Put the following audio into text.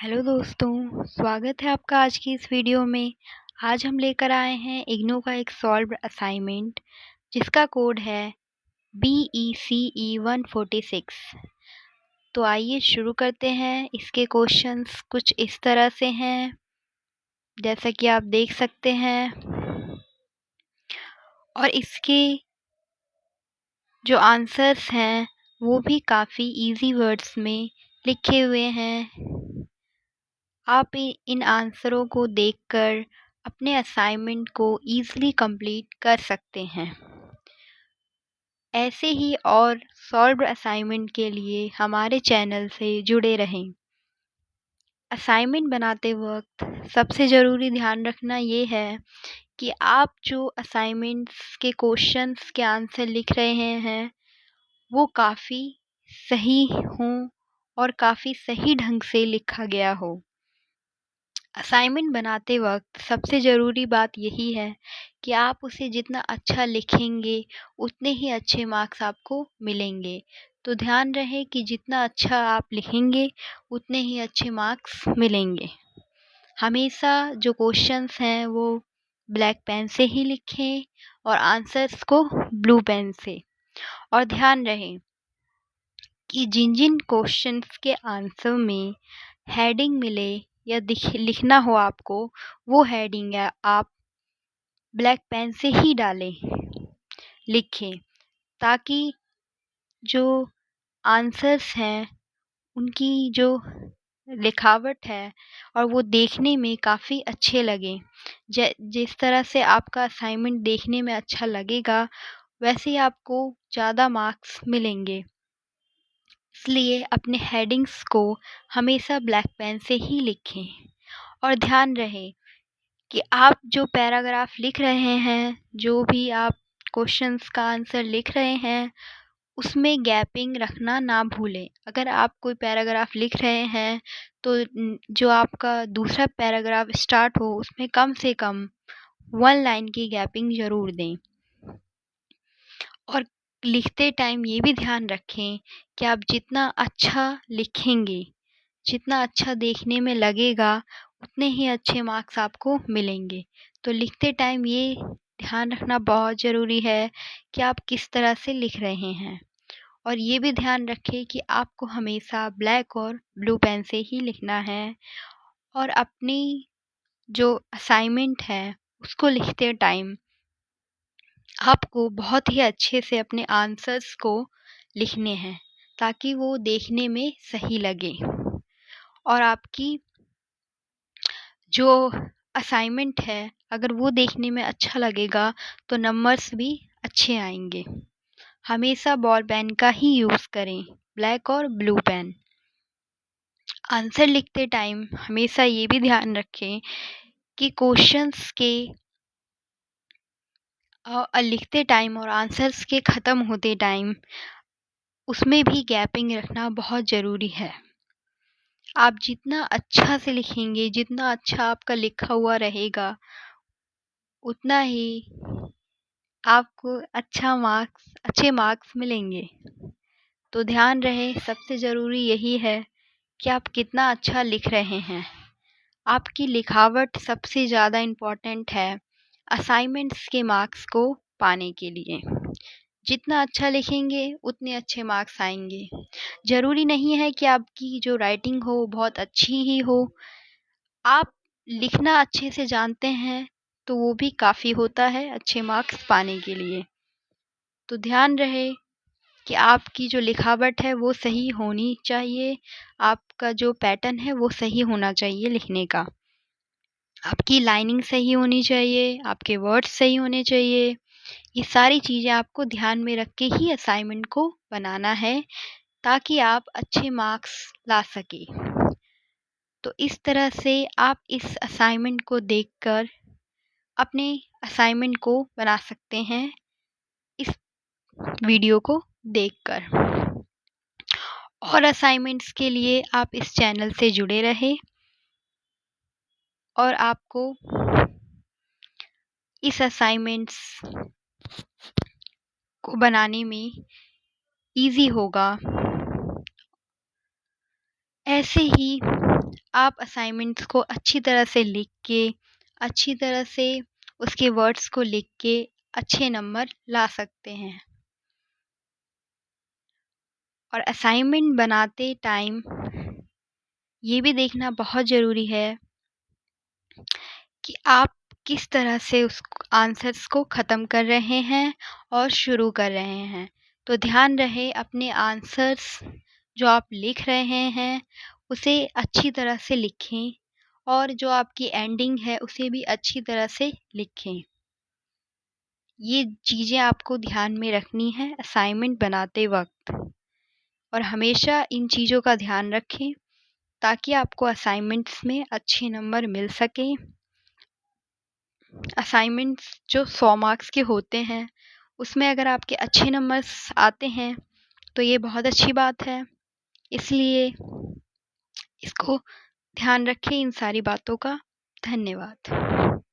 Hello दोस्तों, स्वागत है आपका आज की इस वीडियो में। आज हम लेकर आए हैं इग्नू का एक सॉल्व्ड असाइनमेंट जिसका कोड है BECE146। तो आइए शुरू करते हैं। इसके क्वेश्चंस कुछ इस तरह से हैं, जैसा कि आप देख सकते हैं, और इसके जो आंसर्स हैं वो भी काफ़ी इजी वर्ड्स में लिखे हुए हैं। आप इन आंसरों को देखकर अपने असाइनमेंट को ईज़िली कंप्लीट कर सकते हैं। ऐसे ही और सॉल्व्ड असाइनमेंट के लिए हमारे चैनल से जुड़े रहें। असाइनमेंट बनाते वक्त सबसे ज़रूरी ध्यान रखना ये है कि आप जो असाइनमेंट्स के क्वेश्चंस के आंसर लिख रहे हैं वो काफ़ी सही हों और काफ़ी सही ढंग से लिखा गया हो। असाइनमेंट बनाते वक्त सबसे ज़रूरी बात यही है कि आप उसे जितना अच्छा लिखेंगे उतने ही अच्छे मार्क्स आपको मिलेंगे। तो ध्यान रहे कि जितना अच्छा आप लिखेंगे उतने ही अच्छे मार्क्स मिलेंगे। हमेशा जो क्वेश्चंस हैं वो ब्लैक पेन से ही लिखें और आंसर्स को ब्लू पेन से। और ध्यान रहे कि जिन जिन क्वेश्चंस के आंसर में हेडिंग मिले या लिखना हो आपको, वो हेडिंग है आप ब्लैक पेन से ही डालें, लिखें, ताकि जो आंसर्स हैं उनकी जो लिखावट है और वो देखने में काफ़ी अच्छे लगें। जिस तरह से आपका असाइनमेंट देखने में अच्छा लगेगा वैसे ही आपको ज़्यादा मार्क्स मिलेंगे। इसलिए अपने हेडिंग्स को हमेशा ब्लैक पेन से ही लिखें। और ध्यान रहे कि आप जो पैराग्राफ लिख रहे हैं, जो भी आप क्वेश्चंस का आंसर लिख रहे हैं, उसमें गैपिंग रखना ना भूलें। अगर आप कोई पैराग्राफ लिख रहे हैं तो जो आपका दूसरा पैराग्राफ स्टार्ट हो उसमें कम से कम 1 लाइन की गैपिंग ज़रूर दें। और लिखते टाइम ये भी ध्यान रखें कि आप जितना अच्छा लिखेंगे, जितना अच्छा देखने में लगेगा, उतने ही अच्छे मार्क्स आपको मिलेंगे। तो लिखते टाइम ये ध्यान रखना बहुत ज़रूरी है कि आप किस तरह से लिख रहे हैं। और ये भी ध्यान रखें कि आपको हमेशा ब्लैक और ब्लू पेन से ही लिखना है। और अपनी जो असाइनमेंट है उसको लिखते टाइम आपको बहुत ही अच्छे से अपने आंसर्स को लिखने हैं, ताकि वो देखने में सही लगे और आपकी जो असाइनमेंट है अगर वो देखने में अच्छा लगेगा तो नंबर्स भी अच्छे आएंगे। हमेशा बॉल पेन का ही यूज़ करें, ब्लैक और ब्लू पेन। आंसर लिखते टाइम हमेशा ये भी ध्यान रखें कि क्वेश्चंस के लिखते टाइम और आंसर्स के ख़त्म होते टाइम उसमें भी गैपिंग रखना बहुत ज़रूरी है। आप जितना अच्छा से लिखेंगे, जितना अच्छा आपका लिखा हुआ रहेगा, उतना ही आपको अच्छे मार्क्स मिलेंगे। तो ध्यान रहे, सबसे ज़रूरी यही है कि आप कितना अच्छा लिख रहे हैं। आपकी लिखावट सबसे ज़्यादा इम्पोर्टेंट है असाइनमेंट्स के मार्क्स को पाने के लिए। जितना अच्छा लिखेंगे उतने अच्छे मार्क्स आएंगे। ज़रूरी नहीं है कि आपकी जो राइटिंग हो बहुत अच्छी ही हो। आप लिखना अच्छे से जानते हैं तो वो भी काफ़ी होता है अच्छे मार्क्स पाने के लिए। तो ध्यान रहे कि आपकी जो लिखावट है वो सही होनी चाहिए, आपका जो पैटर्न है वो सही होना चाहिए लिखने का। आपकी लाइनिंग सही होनी चाहिए, आपके वर्ड्स सही होने चाहिए। ये सारी चीज़ें आपको ध्यान में रख के ही असाइनमेंट को बनाना है, ताकि आप अच्छे मार्क्स ला सकें। तो इस तरह से आप इस असाइनमेंट को देखकर अपने असाइनमेंट को बना सकते हैं, इस वीडियो को देखकर। और असाइनमेंट्स के लिए आप इस चैनल से जुड़े रहें और आपको इस असाइनमेंट्स को बनाने में इजी होगा। ऐसे ही आप असाइनमेंट्स को अच्छी तरह से लिख के, अच्छी तरह से उसके वर्ड्स को लिख के अच्छे नंबर ला सकते हैं। और असाइनमेंट बनाते टाइम ये भी देखना बहुत ज़रूरी है कि आप किस तरह से उस आंसर्स को ख़त्म कर रहे हैं और शुरू कर रहे हैं। तो ध्यान रहे अपने आंसर्स जो आप लिख रहे हैं उसे अच्छी तरह से लिखें और जो आपकी एंडिंग है उसे भी अच्छी तरह से लिखें। ये चीज़ें आपको ध्यान में रखनी है असाइनमेंट बनाते वक़्त और हमेशा इन चीज़ों का ध्यान रखें ताकि आपको असाइनमेंट्स में अच्छे नंबर मिल सकें। असाइनमेंट्स जो 100 मार्क्स के होते हैं, उसमें अगर आपके अच्छे नंबर्स आते हैं, तो ये बहुत अच्छी बात है। इसलिए इसको ध्यान रखें इन सारी बातों का। धन्यवाद।